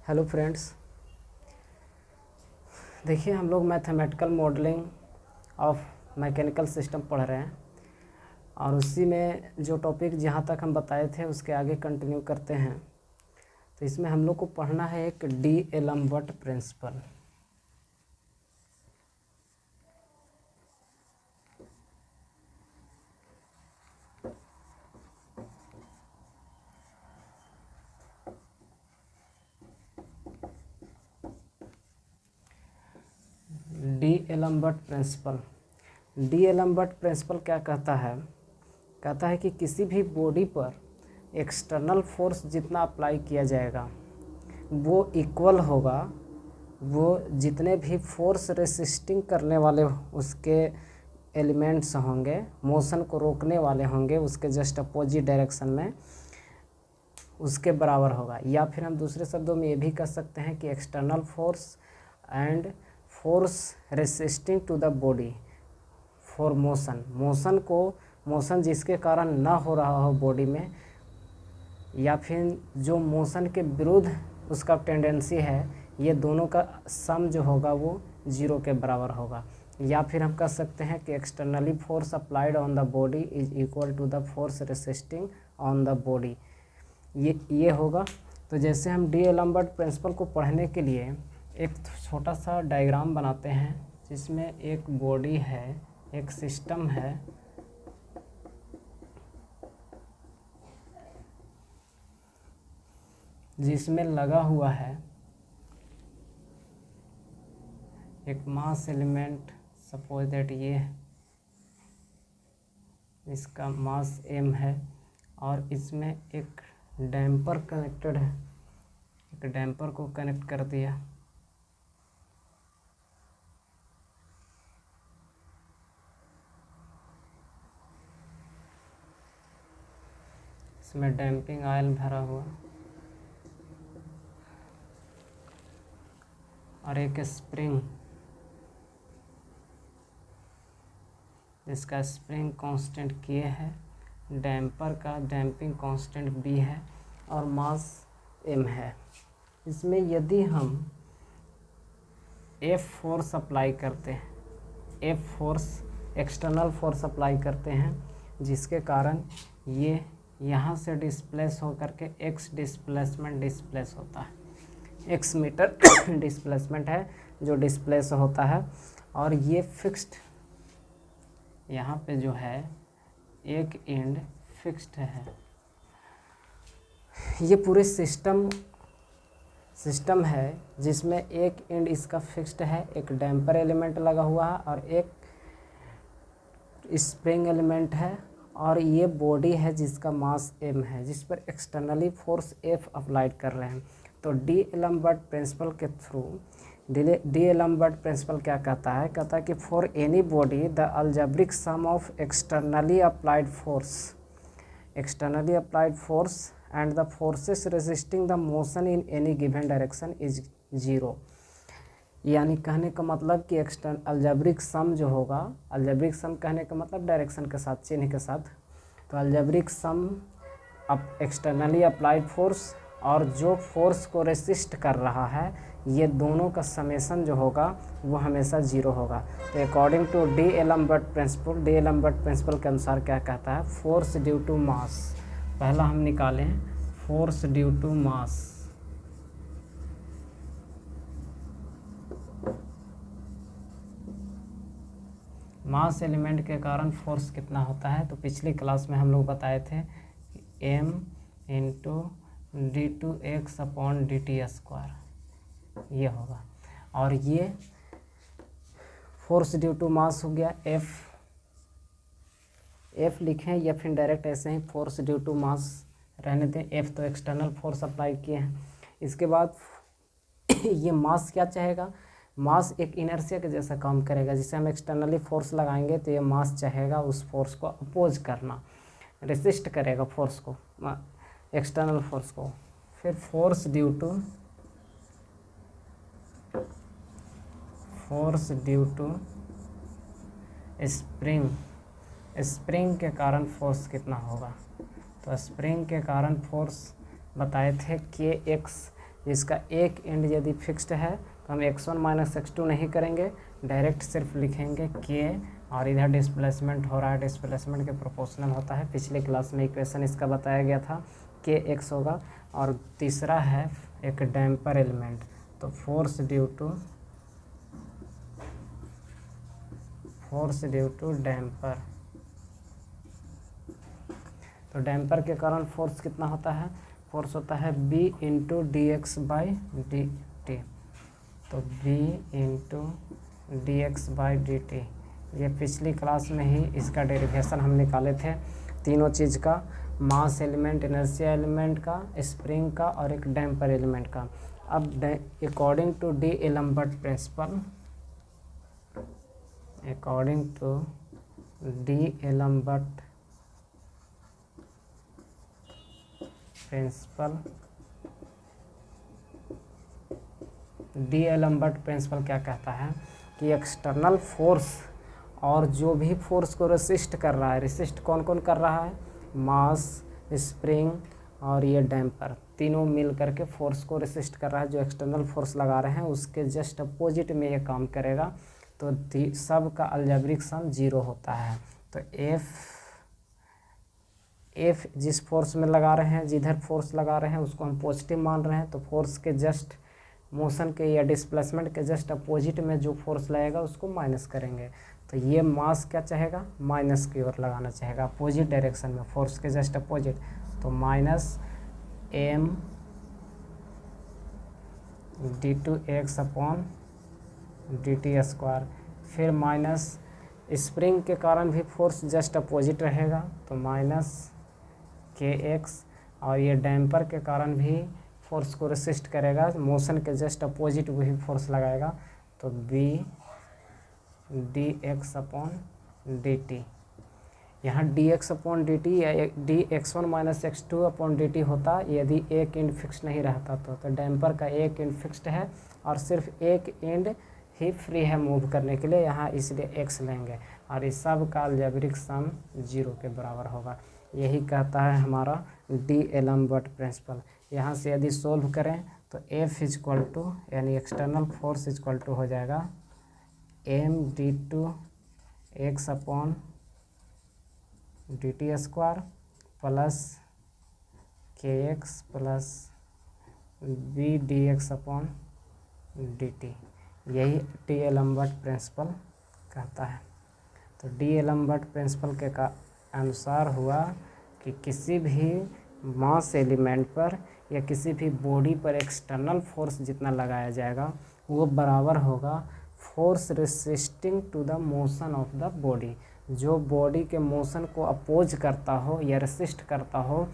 Hello friends, देखिए हम लोग mathematical modelling of mechanical system पढ़ रहे हैं और उसी में जो टॉपिक जहाँ तक हम बताए थे उसके आगे कंटिन्यू करते हैं। तो इसमें हम लोग को पढ़ना है एक D'Alembert principle. D'Alembert principle. D'Alembert principle क्या कहता है? कहता है कि किसी भी बॉडी पर एक्सटर्नल फोर्स जितना अप्लाई किया जाएगा वो इक्वल होगा वो जितने भी फोर्स रेसिस्टिंग करने वाले उसके एलिमेंट्स होंगे, मोशन को रोकने वाले होंगे उसके जस्ट अपोजिट डायरेक्शन में, उसके बराबर होगा। या फिर हम दूसरे शब्दों में ये भी कह सकते हैं कि external force and force resisting to the body for motion जिसके कारण ना हो रहा हो बॉडी में, या फिर जो मोशन के विरुद्ध उसका टेंडेंसी है, ये दोनों का सम जो होगा वो 0 के बराबर होगा। या फिर हम कह सकते हैं कि externally force applied on the body is equal to the force resisting on the body, ये होगा। तो जैसे हम डी-एलम्बर्ट प्रिंसिपल को पढ़ने के लिए एक छोटा सा डायग्राम बनाते हैं जिसमें एक बॉडी है, एक सिस्टम है, जिसमें लगा हुआ है एक मास एलिमेंट। सपोज दैट ये इसका मास m है और इसमें एक डैम्पर कनेक्टेड है, एक डैम्पर को कनेक्ट कर दिया। इसमें डैम्पिंग ऑयल भरा हुआ और एक स्प्रिंग, जिसका स्प्रिंग कांस्टेंट K है, डैम्पर का डैम्पिंग कांस्टेंट B है और मास m है। इसमें यदि हम F फोर्स अप्लाई करते हैं, F force external force apply करते हैं जिसके कारण ये यहाँ से डिस्प्लेस हो करके x डिस्प्लेस होता है, x मीटर डिस्प्लेसमेंट है जो डिस्प्लेस होता है। और ये फिक्स्ड यहाँ पे जो है एक एंड फिक्स्ड है। ये पूरे सिस्टम है जिसमें एक एंड इसका फिक्स्ड है, एक डैम्पर एलिमेंट लगा हुआ है और एक स्प्रिंग एलिमेंट है, और ये बॉडी है जिसका मास m है, जिस पर एक्सटर्नली फोर्स F अप्लाइड कर रहे हैं। तो डी-एलम्बर्ट प्रिंसिपल के थ्रू डी-एलम्बर्ट प्रिंसिपल क्या कहता है? कहता है कि for any body the algebraic sum of externally applied force and the forces resisting the motion in any given direction is 0। यानी कहने का मतलब कि अलजेब्रिक सम जो होगा, अलजेब्रिक सम कहने का मतलब डायरेक्शन के साथ, चिन्ह के साथ, तो अलजेब्रिक सम एक्सटर्नली अप्लाइड फोर्स और जो फोर्स को रेसिस्ट कर रहा है, ये दोनों का समेशन जो होगा वो हमेशा 0 होगा। तो अकॉर्डिंग टू डी-एलम्बर्ट प्रिंसिपल के अनुसार क्या कहता है? Force due to mass. पहला हम निकालें force due to mass. Mass element के कारण फोर्स कितना होता है? तो पिछली क्लास में हम लोग बताए थे m इंटू d2x/dt², ये होगा। और ये फोर्स ड्यू टू मास हो गया, F लिखें या फिर डायरेक्ट ऐसे ही फोर्स ड्यू टू मास रहने दें। F तो एक्सटर्नल फोर्स अप्लाई किए हैं। इसके बाद ये मास क्या चाहेगा? मास एक इनर्शिया के जैसा काम करेगा। जिसे हम एक्सटर्नली फोर्स लगाएंगे तो ये मास चाहेगा उस फोर्स को अपोज करना, रेसिस्ट करेगा फोर्स को, एक्सटर्नल फोर्स को। फिर फोर्स ड्यू टू स्प्रिंग के कारण फोर्स कितना होगा? तो स्प्रिंग के कारण फोर्स बताए थे kx जिसका एक एंड यदि फिक्स्ड है तो हम x1 माइनस x2 नहीं करेंगे, डायरेक्ट सिर्फ लिखेंगे k, और इधर डिस्प्लेसमेंट हो रहा है, डिस्प्लेसमेंट के प्रोपोर्शनल होता है। पिछले क्लास में इक्वेशन इसका बताया गया था, kx होगा। और तीसरा है एक डैम्पर एलिमेंट, तो फोर्स ड्यू टू डैम्पर। तो डैम्पर के कारण फोर्स कितना होता है, फोर्स होता है b into D x by D T. तो b into D x by D T, ये पिछली क्लास में ही इसका डेरिवेशन हम निकाले थे, तीनों चीज़ का, मास एलिमेंट, इनर्शिया एलिमेंट का, स्प्रिंग का और एक डैम्पर एलिमेंट का। अब according to D'Alembert principle, according to D'Alembert principle, D'Alembert principle क्या कहता है कि एक्सटर्नल फोर्स और जो भी फोर्स को रेसिस्ट कर रहा है, रेसिस्ट कौन कौन कर रहा है, मास, स्प्रिंग और ये डैम्पर, तीनों मिल करके फोर्स को रेसिस्ट कर रहा है। जो एक्सटर्नल फोर्स लगा रहे हैं उसके जस्ट अपोजिट में ये काम करेगा, तो सब का अलजेब्रिक सम 0 होता है। तो एफ जिस फोर्स में लगा रहे हैं, जिधर फोर्स लगा रहे हैं उसको हम पॉजिटिव मान रहे हैं, तो फोर्स के जस्ट मोशन के या डिस्प्लेसमेंट के जस्ट अपोजिट में जो फोर्स लगेगा उसको माइनस करेंगे। तो ये मास क्या चाहेगा, माइनस की ओर लगाना चाहेगा, अपोजिट डायरेक्शन में, फोर्स के जस्ट अपोजिट। तो minus m d2 x upon D T square. फिर माइनस स्प्रिंग के कारण भी फोर्स जस्ट अपोजिट रहेगा, तो माइनस kx, और ये डैम्पर के कारण भी फोर्स को रेसिस्ट करेगा, मोशन के जस्ट अपोजिट वही फोर्स लगाएगा, तो b d x upon D t. यहाँ d x upon D t या d x1 minus x2 upon D t होता यदि एक एंड फिक्स नहीं रहता तो डैम्पर का एक एंड फिक्स्ड है और सिर्फ एक एंड ही फ्री है मूव करने के लिए, यहाँ इसलिए x लेंगे, और इस सब का अलजेब्रिक सम 0 के बराबर होगा। यही कहता है हमारा डी एलम्बर्ट प्रिंसिपल। यहाँ से यदि सोल्व करें तो F इक्वल टू यानी एक्सटर्नल फोर्स इक्वल टू हो जाएगा m d2 x upon D T square plus kx plus b d x upon D T. यही डी एलम्बर्ट प्रिंसिपल कहता है। तो डी एलम्बर्ट प्रिंसिपल के का अनुसार हुआ कि किसी भी मास एलिमेंट पर या किसी भी बॉडी पर एक्सटर्नल फोर्स जितना लगाया जाएगा वो बराबर होगा force resisting to the motion of the body. जो बॉडी के मोशन को अपोज करता हो या रेसिस्ट करता हो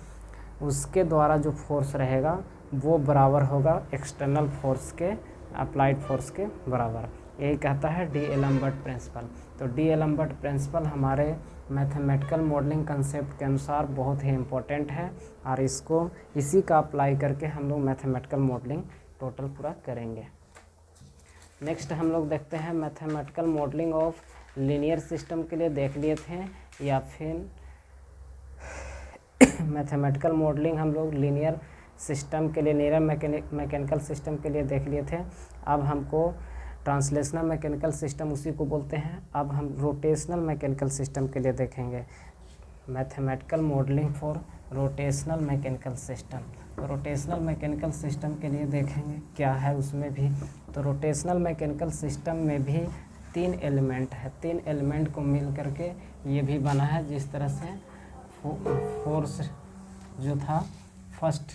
उसके द्वारा जो फोर्स रहेगा वो बराबर होगा एक्सटर्नल फोर्स के, अप्लाइड फोर्स के बराबर। यही कहता है डी एलम्बर्ट प्रिंसिपल। तो डी एलम्बर्ट प्रिंसिपल हमारे मैथमेटिकल मॉडलिंग कंसेप्ट के अनुसार बहुत ही इम्पोर्टेंट है, और इसको इसी का अप्लाई करके हम लोग मैथमेटिकल मॉडलिंग टोटल पूरा करेंगे। नेक्स्ट हम लोग देखते हैं mathematical modelling of linear system के लिए देख लिए थे, या फिर मैथमेटिकल मॉडलिंग हम लोग लीनियर सिस्टम के लिए, लीनियर मैकेनिकल सिस्टम के लिए देख लिए थे। अब हमको ट्रांसलेशनल मैकेनिकल सिस्टम उसी को बोलते हैं, अब हम रोटेशनल मैकेनिकल सिस्टम के लिए देखेंगे। Mathematical modelling for rotational mechanical system. Rotational mechanical system के लिए देखेंगे क्या है उसमें भी। तो रोटेशनल मैकेनिकल सिस्टम में भी 3 एलिमेंट है, 3 एलिमेंट को मिल करके ये भी बना है। जिस तरह से फोर्स जो था फर्स्ट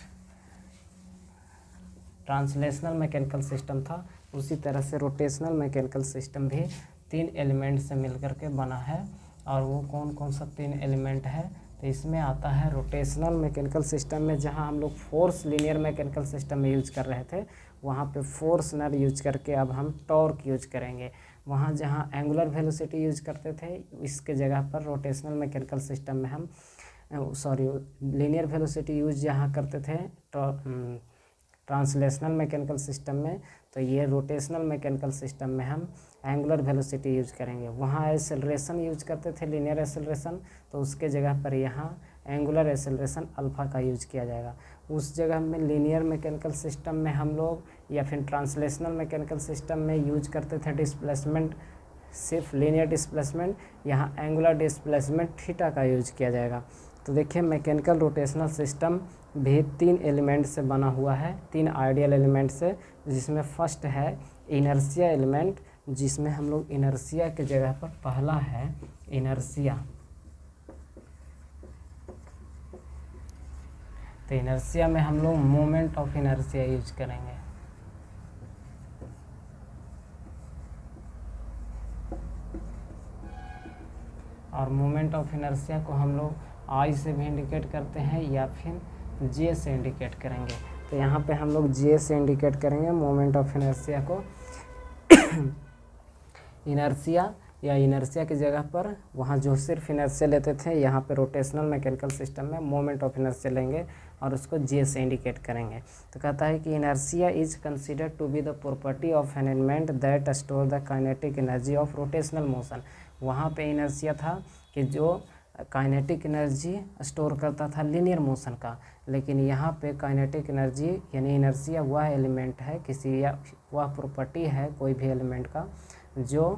ट्रांसलेशनल मैकेनिकल सिस्टम था, उसी तरह से रोटेशनल मैकेनिकल सिस्टम भी 3 एलिमेंट से मिलकर के बना है। और वो कौन कौन सा 3 एलिमेंट है, तो इसमें आता है रोटेशनल मैकेनिकल सिस्टम में जहां हम लोग फोर्स लीनियर मैकेनिकल सिस्टम में यूज कर रहे थे वहां पे फोर्स न यूज करके अब हम टॉर्क यूज करेंगे। वहां जहां एंगुलर वेलोसिटी यूज करते थे इसके जगह पर रोटेशनल मैकेनिकल सिस्टम में हम लीनियर वेलोसिटी यूज जहाँ करते थे तो ट्रांसलेशनल मैकेनिकल सिस्टम में, तो ये रोटेशनल मैकेनिकल सिस्टम में हम एंगुलर वेलोसिटी यूज करेंगे। वहाँ एक्सेलरेशन यूज करते थे, लीनियर एक्सेलरेशन, तो उसके जगह पर यहाँ एंगुलर एक्सेलरेशन अल्फ़ा का यूज किया जाएगा। उस जगह में लीनियर मैकेनिकल सिस्टम में हम लोग या फिर ट्रांसलेशनल मैकेनिकल सिस्टम में यूज करते थे डिस्प्लेसमेंट, सिर्फ लीनियर डिस्प्लेसमेंट, यहाँ एंगुलर डिस्प्लेसमेंट थीटा का यूज किया जाएगा। तो देखिए मैकेनिकल रोटेशनल सिस्टम भी 3 एलिमेंट से बना हुआ है, 3 आइडियल एलिमेंट से, जिसमें फर्स्ट है इनर्शिया एलिमेंट, जिसमें हम लोग इनर्शिया के जगह पर पहला है इनर्शिया। तो इनर्शिया में हम लोग मोमेंट ऑफ इनर्शिया यूज करेंगे। और मोमेंट ऑफ इनर्शिया को हम लोग आई से भी इंडिकेट करते हैं या फिर जे से इंडिकेट करेंगे। तो यहाँ पे हम लोग जे से इंडिकेट करेंगे मोमेंट ऑफ इनर्शिया को। इनर्शिया या इनर्शिया की जगह पर वहाँ जो सिर्फ इनर्शिया लेते थे, यहाँ पे रोटेशनल मैकेनिकल सिस्टम में मोमेंट ऑफ इनर्शिया लेंगे और उसको जे से इंडिकेट करेंगे। तो कहता है कि inertia is considered to be the property of an element that store the kinetic energy of rotational motion. वहाँ पे इनर्शिया था कि जो काइनेटिक एनर्जी स्टोर करता था लीनियर मोशन का, लेकिन यहाँ पे काइनेटिक एनर्जी यानी इनर्शिया वह एलिमेंट है, किसी या वह प्रॉपर्टी है कोई भी एलिमेंट का जो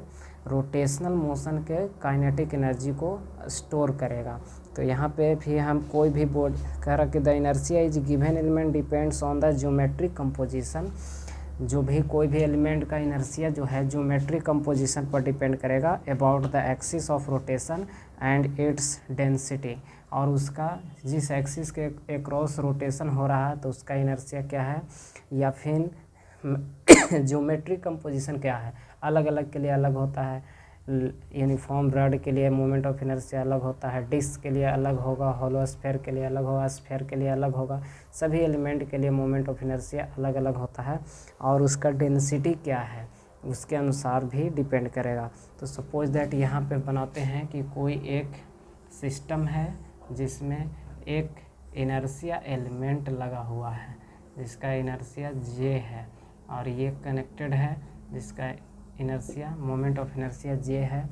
रोटेशनल मोशन के काइनेटिक एनर्जी को स्टोर करेगा। तो यहाँ पे भी हम कोई भी बोर्ड कह रहा कि the inertia is given element depends on the geometric composition. जो भी कोई भी एलिमेंट का इनर्शिया जो है ज्योमेट्रिक कंपोजिशन पर डिपेंड करेगा about the axis of rotation and its density. और उसका जिस एक्सिस के अक्रॉस रोटेशन हो रहा है तो उसका इनर्शिया क्या है, या फिर ज्योमेट्रिक कंपोजिशन क्या है, अलग अलग के लिए अलग होता है। यूनिफॉर्म रॉड के लिए मोमेंट ऑफ इनर्शिया अलग होता है, डिस्क के लिए अलग होगा, होलो स्फीयर के लिए अलग होगा, स्फीयर के लिए अलग होगा। सभी एलिमेंट के लिए मोमेंट ऑफ इनर्शिया अलग अलग होता है और उसका डेंसिटी क्या है उसके अनुसार भी डिपेंड करेगा। तो सपोज दैट यहाँ पे बनाते हैं कि कोई एक सिस्टम है जिसमें एक इनर्शिया एलिमेंट लगा हुआ है जिसका इनर्शिया जे है, और ये कनेक्टेड है जिसका इनर्शिया मोमेंट ऑफ इनर्शिया जे है,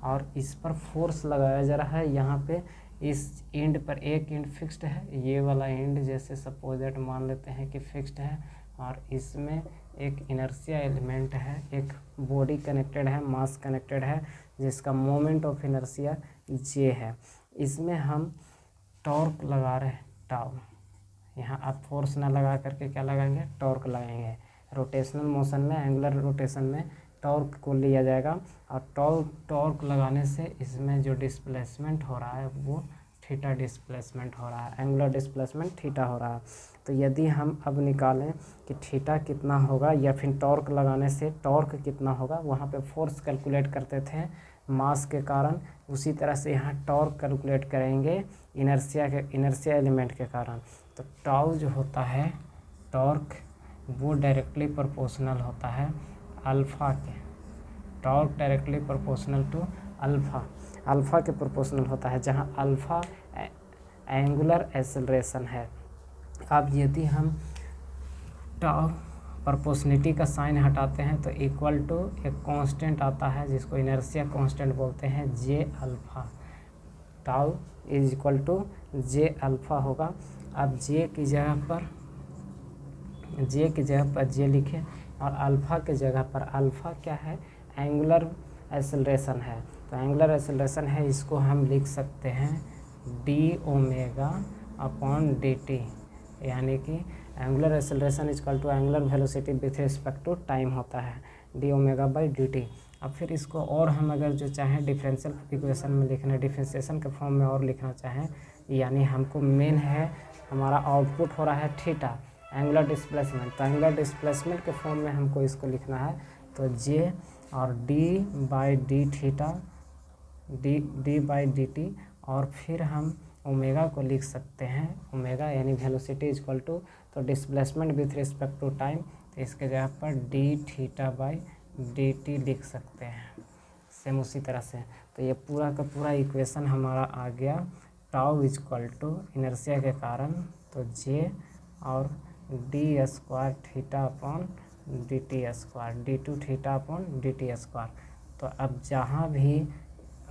और इस पर फोर्स लगाया जा रहा है। यहाँ पे इस एंड पर एक एंड फिक्स्ड है, ये वाला एंड जैसे सपोज दैट मान लेते हैं कि फिक्स्ड है, और इसमें एक इनर्शिया एलिमेंट है, एक बॉडी कनेक्टेड है, मास कनेक्टेड है जिसका मोमेंट ऑफ इनर्शिया जे है। इसमें हम टॉर्क लगा रहे हैं टाउ, यहाँ आप फोर्स ना लगा करके क्या लगाएंगे, टॉर्क लगाएंगे। रोटेशनल मोशन में, एंगुलर रोटेशन में टॉर्क को लिया जाएगा, और टॉर्क लगाने से इसमें जो डिस्प्लेसमेंट हो रहा है वो थीटा डिस्प्लेसमेंट हो रहा है, एंगुलर डिस्प्लेसमेंट थीटा हो रहा है। तो यदि हम अब निकालें कि थीटा कितना होगा या फिर टॉर्क लगाने से टॉर्क कितना होगा, वहाँ पे फोर्स कैलकुलेट करते थे मास के कारण, उसी तरह से यहाँ टॉर्क कैलकुलेट करेंगे इनर्शिया एलिमेंट के कारण। तो टाउ जो होता है टॉर्क वो डायरेक्टली प्रोपोर्शनल होता है अल्फ़ा के, torque directly proportional to alpha के प्रोपोर्शनल होता है, जहाँ अल्फ़ा एंगुलर एक्सेलरेशन है। अब यदि हम टाउ प्रोपोर्शनलिटी का साइन हटाते हैं तो इक्वल टू एक कांस्टेंट आता है जिसको इनर्शिया कांस्टेंट बोलते हैं, J alpha. Tau is equal to J alpha होगा। अब जे की जगह पर जे लिखें और अल्फ़ा के जगह पर अल्फ़ा क्या है, एंगुलर एक्सेलरेशन है। तो एंगुलर एक्सेलरेशन है, इसको हम लिख सकते हैं D omega upon D T, यानी कि angular acceleration equal to angular velocity with respect to time होता है, D omega by D T. अब फिर इसको और हम अगर जो चाहें डिफरेंशियल इक्वेशन में लिखना, डिफरेंशिएशन के फॉर्म में और लिखना चाहें, यानी हमको मेन है हमारा आउटपुट हो रहा है थीटा, एंगुलर डिस्प्लेसमेंट, तो एंगुलर डिस्प्लेसमेंट के फॉर्म में हमको इसको लिखना है। तो जे और D by D theta, D by D T, और फिर हम ओमेगा को लिख सकते हैं, ओमेगा यानी वेलोसिटी इक्वल टू, तो displacement with respect to time, तो इसके जगह पर D theta by D T लिख सकते हैं, सेम उसी तरह से। तो ये पूरा का पूरा इक्वेशन हमारा आ गया टाउ इक्वल टू इनर्शिया के कारण, तो जे और D square theta upon D T square, d2 theta upon D T square. तो अब जहाँ भी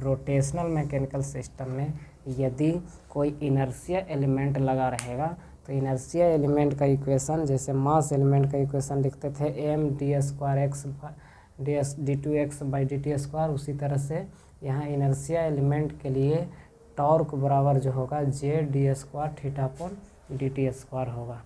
रोटेशनल मैकेनिकल सिस्टम में यदि कोई इनर्शिया एलिमेंट लगा रहेगा तो इनर्शिया एलिमेंट का इक्वेशन, जैसे मास एलिमेंट का इक्वेशन लिखते थे M D square X D two X by D T square, उसी तरह से यहाँ इनर्शिया एलिमेंट के लिए टॉर्क बराबर जो होगा J d square theta upon D T square होगा।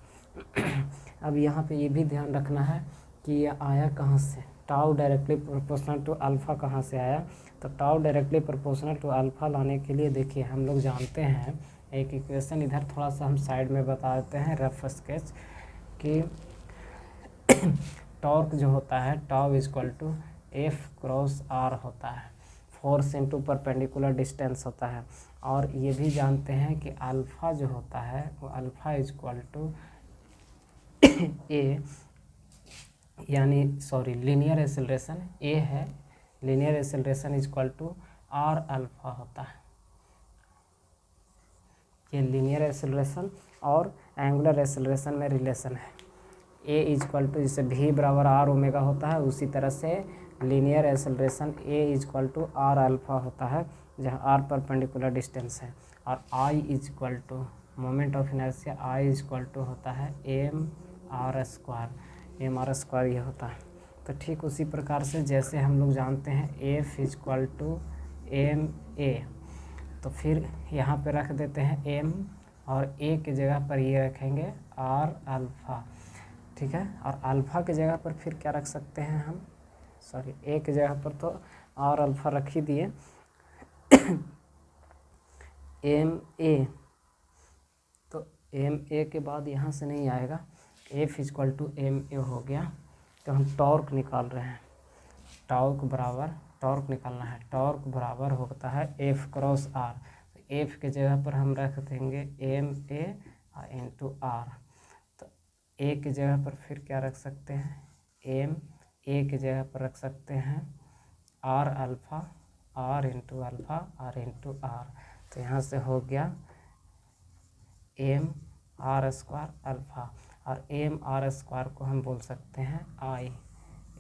अब यहाँ पे ये भी ध्यान रखना है कि ये आया कहाँ से, tau directly proportional to alpha कहाँ से आया। तो tau directly proportional to alpha लाने के लिए देखिए हम लोग जानते हैं एक इक्वेशन, इधर थोड़ा सा हम साइड में बता देते हैं रफ स्केच, कि टॉर्क जो होता है tau equal to F cross R होता है, फोर्स इनटू परपेंडिकुलर डिस्टेंस होता है। और ये भी जानते हैं कि अल्फ़ा जो होता है वो अल्फ़ा इक्वल टू ए, यानी सॉरी लीनियर एक्सेलरेशन ए है, linear acceleration equal to are alpha होता है। ये लीनियर एक्सेलरेशन और एंगुलर एक्सेलरेशन में रिलेशन है। ए इक्वल टू, जैसे भी बराबर आर ओमेगा होता है उसी तरह से linear acceleration a equal to are alpha होता है, जहाँ आर परपेंडिकुलर डिस्टेंस है। और I equal to moment of inertia I equal to होता है एम आर स्क्वायर ये होता है। तो ठीक उसी प्रकार से जैसे हम लोग जानते हैं F equal to M A, तो फिर यहाँ पे रख देते हैं एम और ए की जगह पर ये रखेंगे आर अल्फ़ा, ठीक है। और अल्फ़ा की जगह पर फिर क्या रख सकते हैं हम, सॉरी ए की जगह पर तो आर अल्फ़ा रख ही दिए, एम ए, तो एम ए के बाद यहाँ से नहीं आएगा, F equal to M A हो गया। तो हम टॉर्क निकाल रहे हैं, टॉर्क बराबर, टॉर्क निकालना है, टॉर्क बराबर होता है एफ क्रॉस आर। तो एफ के जगह पर हम रख देंगे एम ए इंटू आर। तो ए की जगह पर फिर क्या रख सकते हैं, एम ए की जगह पर रख सकते हैं R alpha, R into alpha R into R. तो यहाँ से हो गया एम आर स्क्वायर अल्फ़ा, और एम आर स्क्वायर को हम बोल सकते हैं आई,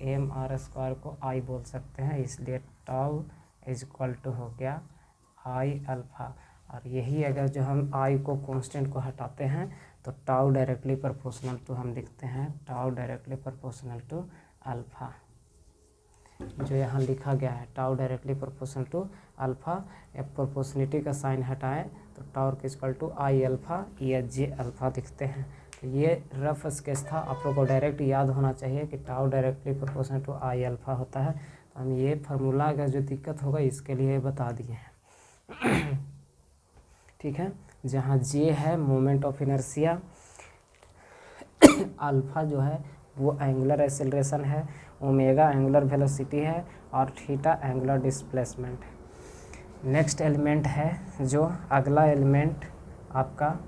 एम आर स्क्वायर को आई बोल सकते हैं, इसलिए टाउ इज इक्वल टू हो गया आई अल्फ़ा। और यही अगर जो हम आई को कांस्टेंट को हटाते हैं तो टाउ डायरेक्टली प्रोपोर्शनल टू हम लिखते हैं tau directly proportional to alpha, जो यहाँ लिखा गया है tau directly proportional to alpha. या प्रोपोर्शनिटी का साइन हटाएं तो tau equal to I alpha या जे अल्फ़ा दिखते हैं। तो ये रफ स्केच था, आप लोग को डायरेक्ट याद होना चाहिए कि tau directly proportional to I alpha होता है। तो हम ये फार्मूला का जो दिक्कत होगा इसके लिए बता दिए हैं, ठीक है। जहाँ जे है मोमेंट ऑफ इनर्शिया, अल्फ़ा जो है वो एंगुलर एक्सेलरेशन है, ओमेगा एंगुलर वेलोसिटी है और theta angular displacement. Next element है जो अगला एलिमेंट आपका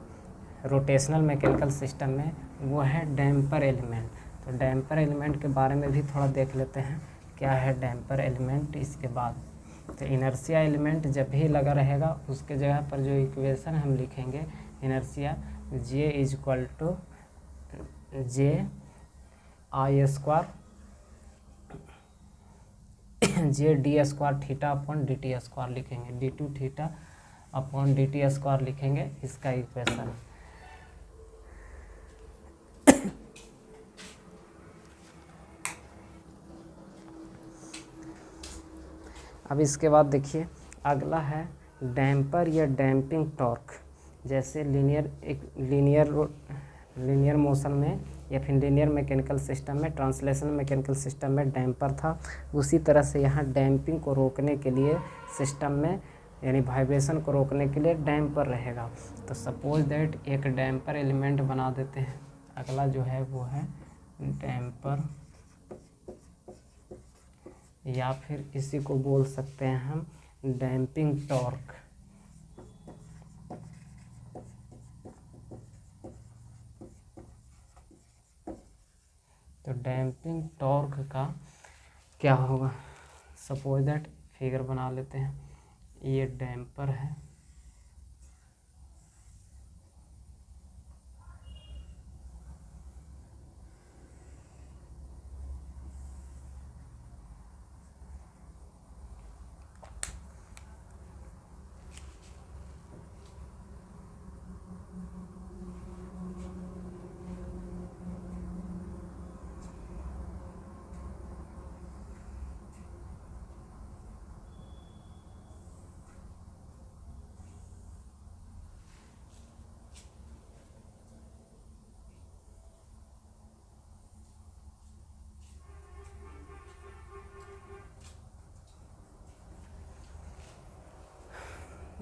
रोटेशनल मैकेनिकल सिस्टम में, वो है डैम्पर एलिमेंट। तो डैम्पर एलिमेंट के बारे में भी थोड़ा देख लेते हैं क्या है डैम्पर एलिमेंट। इसके बाद तो इनर्शिया एलिमेंट जब भी लगा रहेगा उसके जगह पर जो इक्वेशन हम लिखेंगे inertia, J is equal to J I square J d square theta upon D T square लिखेंगे, d two theta upon D T square लिखेंगे, इसका इक्वेशन। अब इसके बाद देखिए अगला है डैम्पर या डैम्पिंग टॉर्क। जैसे लीनियर मोशन में या फिर लीनियर मैकेनिकल सिस्टम में, ट्रांसलेशनल मैकेनिकल सिस्टम में डैम्पर था, उसी तरह से यहाँ डैम्पिंग को रोकने के लिए सिस्टम में, यानी वाइब्रेशन को रोकने के लिए डैम्पर रहेगा। तो सपोज दैट एक डैम्पर एलिमेंट बना देते हैं। अगला जो है वो है डैम्पर, या फिर इसी को बोल सकते हैं हम डैम्पिंग टॉर्क। तो डैम्पिंग टॉर्क का क्या होगा, सपोज दैट फिगर बना लेते हैं, ये डैम्पर है,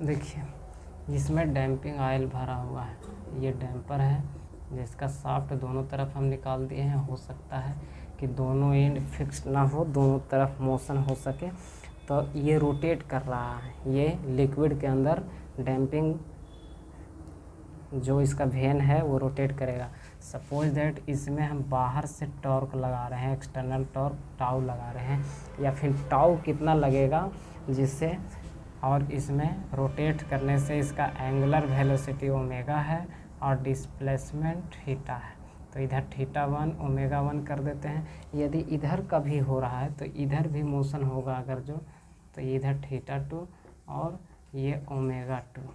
देखिए इसमें डैम्पिंग ऑयल भरा हुआ है, ये डैम्पर है जिसका शाफ्ट दोनों तरफ हम निकाल दिए हैं। हो सकता है कि दोनों एंड फिक्स ना हो, दोनों तरफ मोशन हो सके, तो ये रोटेट कर रहा है। ये लिक्विड के अंदर डैम्पिंग जो इसका वेन है वो रोटेट करेगा। सपोज दैट इसमें हम बाहर से टॉर्क लगा रहे हैं, एक्सटर्नल टॉर्क टाउ लगा रहे हैं, या फिर टाउ कितना लगेगा जिससे, और इसमें रोटेट करने से इसका एंगुलर वेलोसिटी ओमेगा है और डिस्प्लेसमेंट थीटा है। तो इधर थीटा 1 ओमेगा 1 कर देते हैं। यदि इधर का भी हो रहा है तो इधर भी मोशन होगा अगर जो, तो इधर थीटा 2 और ये ओमेगा 2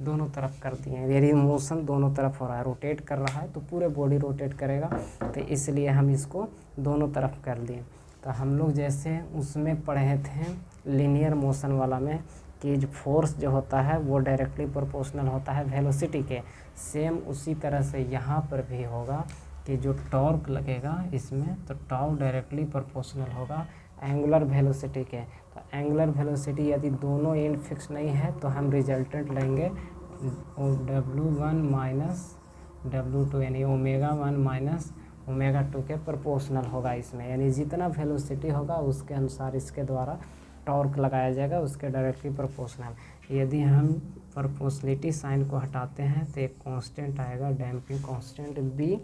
दोनों तरफ कर दिए हैं। यदि मोशन दोनों तरफ हो रहा है, रोटेट कर रहा है तो पूरे बॉडी रोटेट करेगा, तो इसलिए हम इसको दोनों तरफ कर दिए। तो हम लोग जैसे उसमें पढ़े थे लीनियर मोशन वाला में कि जो फोर्स जो होता है वो डायरेक्टली प्रोपोर्शनल होता है वेलोसिटी के, सेम उसी तरह से यहाँ पर भी होगा कि जो टॉर्क लगेगा इसमें, तो टाउ डायरेक्टली प्रोपोर्शनल होगा एंगुलर वेलोसिटी के। तो एंगुलर वेलोसिटी यदि दोनों एंड फिक्स नहीं है तो हम रिजल्टेंट लेंगे W1 माइनस W2, यानी ओमेगा 1 माइनस ओमेगा 2 के प्रोपोर्शनल होगा इसमें। यानी जितना वेलोसिटी होगा उसके अनुसार इसके द्वारा टॉर्क लगाया जाएगा, उसके डायरेक्टली प्रोपोर्शनल। यदि हम प्रोपोर्शनलिटी साइन को हटाते हैं तो एक कांस्टेंट आएगा, डैम्पिंग कांस्टेंट B,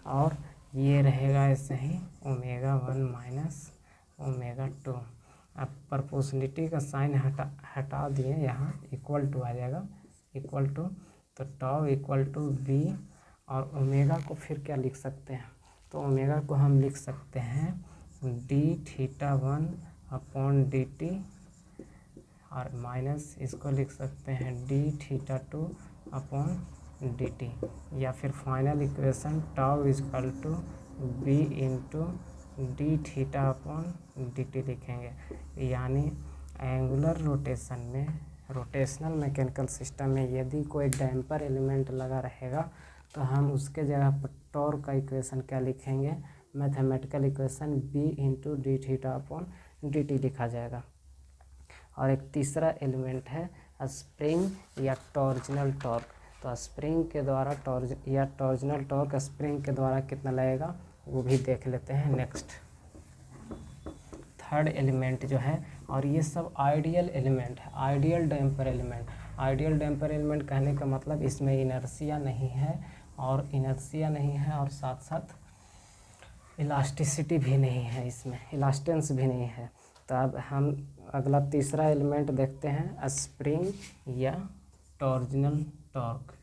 और ये रहेगा ऐसे ही ओमेगा 1 माइनस ओमेगा 2। अब प्रोपोर्शनलिटी का साइन हटा दिए, यहाँ इक्वल टू आ जाएगा, इक्वल टू, तो टाउ इक्वल टू B, और ओमेगा को फिर क्या लिख सकते हैं, तो ओमेगा को हम लिख सकते हैं d थीटा 1 अपॉन dt, और माइनस इसको लिख सकते हैं d थीटा 2 अपॉन dt, या फिर final equation tau equal to B into D theta upon dt लिखेंगे। यानी एंगुलर रोटेशन में, रोटेशनल मैकेनिकल सिस्टम में यदि कोई डैम्पर एलिमेंट लगा रहेगा तो हम उसके जगह पर टॉर्क का इक्वेशन क्या लिखेंगे, mathematical equation B into D theta upon dt लिखा जाएगा। और एक तीसरा एलिमेंट है स्प्रिंग या टॉर्जनल टॉर्क। तो स्प्रिंग के द्वारा टॉर्जनल टॉर्क स्प्रिंग के द्वारा कितना लगेगा वो भी देख लेते हैं नेक्स्ट। थर्ड एलिमेंट जो है, और ये सब आइडियल एलिमेंट है, ideal damper element. Ideal damper element कहने का मतलब इसमें इनर्शिया नहीं है, और साथ साथ इलास्टिसिटी भी नहीं है, इसमें इलास्टेंस भी नहीं है। तो अब हम अगला तीसरा एलिमेंट देखते हैं, स्प्रिंग या टॉर्जनल टॉर्क।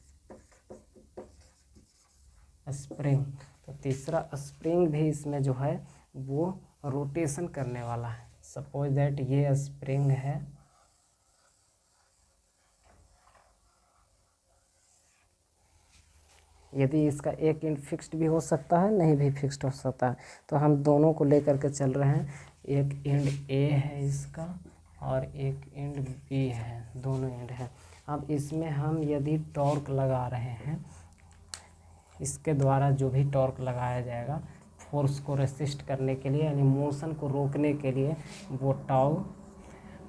स्प्रिंग, तो तीसरा स्प्रिंग भी इसमें जो है वो रोटेशन करने वाला है। सपोज दैट ये स्प्रिंग है, यदि इसका एक एंड फिक्स्ड भी हो सकता है, नहीं भी फिक्स्ड हो सकता है, तो हम दोनों को लेकर के चल रहे हैं। एक एंड A है इसका और एक एंड B है, दोनों एंड है। अब इसमें हम यदि टॉर्क लगा रहे हैं, इसके द्वारा जो भी टॉर्क लगाया जाएगा फोर्स को रेसिस्ट करने के लिए, यानी मोशन को रोकने के लिए, वो टाउ,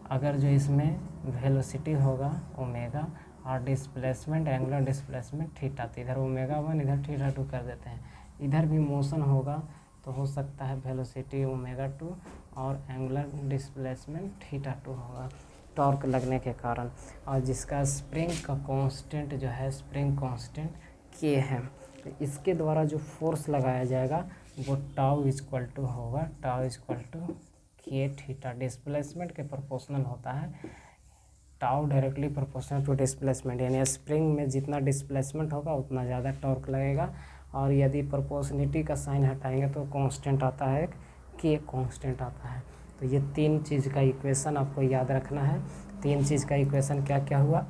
अगर जो इसमें वेलोसिटी होगा ओमेगा और डिस्प्लेसमेंट, एंगुलर डिस्प्लेसमेंट थीटा, तो इधर ओमेगा 1 इधर थीटा 2 कर देते हैं। इधर भी मोशन होगा तो हो सकता है वेलोसिटी ओमेगा 2 और एंगुलर डिस्प्लेसमेंट थीटा 2 होगा टॉर्क लगने के कारण। और जिसका स्प्रिंग का कांस्टेंट जो है, स्प्रिंग कांस्टेंट K है, तो इसके द्वारा जो फोर्स लगाया जाएगा वो टाउ इक्वल टू होगा, tau equal to K theta. Displacement के प्रोपोर्शनल होता है, tau directly proportional to displacement, यानी स्प्रिंग में जितना डिस्प्लेसमेंट होगा उतना ज़्यादा टॉर्क लगेगा। और यदि प्रोपोर्शनलिटी का साइन हटाएंगे तो कांस्टेंट आता है, K कांस्टेंट आता है। तो ये तीन चीज़ का इक्वेशन आपको याद रखना है। तीन चीज़ का इक्वेशन क्या क्या हुआ,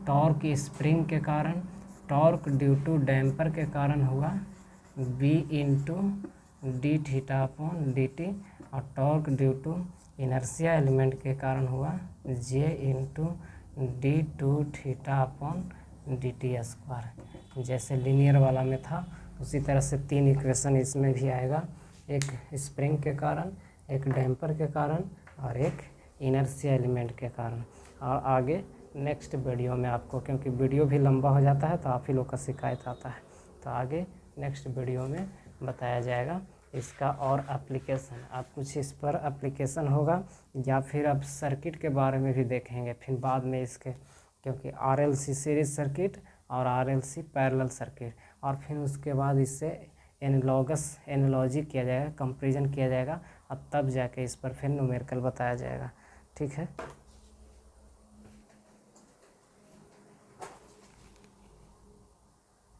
टॉर्क स्प्रिंग के कारण, टॉर्क ड्यू टू डैम्पर के कारण हुआ B into D theta upon dt, और torque due to inertia element के कारण हुआ J into d2 theta upon dt square. जैसे लीनियर वाला में था उसी तरह से तीन इक्वेशन इसमें भी आएगा, एक स्प्रिंग के कारण, एक डैम्पर के कारण और एक इनर्शिया एलिमेंट के कारण। और आगे नेक्स्ट वीडियो में आपको, क्योंकि वीडियो भी लंबा हो जाता है तो आप ही लोग का शिकायत आता है, तो आगे नेक्स्ट वीडियो में बताया जाएगा इसका और एप्लीकेशन। आप कुछ इस पर एप्लीकेशन होगा या फिर आप सर्किट के बारे में भी देखेंगे फिर बाद में इसके, क्योंकि RLC सीरीज सर्किट और RLC पैरेलल सर्किट, और फिर उसके बाद इससे एनालॉजी किया जाएगा, कंपैरिजन किया जाएगा, और तब जाके इस पर फिर न्यूमेरिकल बताया जाएगा। ठीक है।